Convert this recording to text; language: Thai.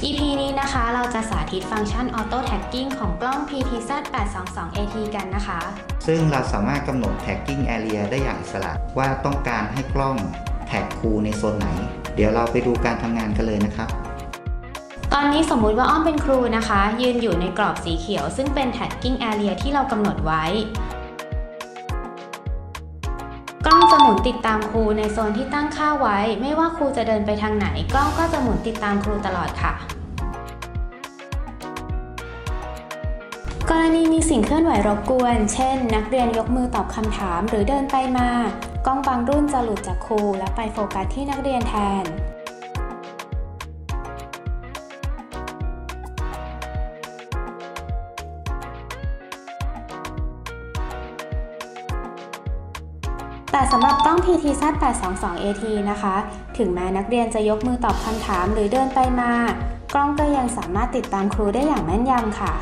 EP นี้นะคะเราจะสาธิตฟังก์ชัน Auto Tagging ของกล้อง PTZ822AT กันนะคะ ซึ่งเราสามารถกำหนด tagging area ได้อย่างอิสระว่าต้องการให้กล้องแท็กครูในโซนไหน เดี๋ยวเราไปดูการทำงานกันเลยนะครับ ตอนนี้สมมุติว่าอ้อมเป็นครูนะคะ ยืนอยู่ในกรอบสีเขียวซึ่งเป็น Tagging Area ที่เรากำหนดไว้ กล้องจะหมุนติดตามครูในโซนที่ตั้งค่าไว้ ไม่ว่าครูจะเดินไปทางไหนกล้องก็จะหมุนติดตามครูตลอดค่ะ กรณีมีสิ่งเคลื่อนไหวรบกวน เช่น นักเรียนยกมือตอบคำถามหรือเดินไปมา กล้องบางรุ่นจะหลุดจากครูและไปโฟกัสที่นักเรียนแทน แต่สำหรับกล้อง PTZ822AT นะคะ ถึงแม้นักเรียนจะยกมือตอบคำถามหรือเดินไปมา กล้องก็ยังสามารถติดตามครูได้อย่างแม่นยำค่ะ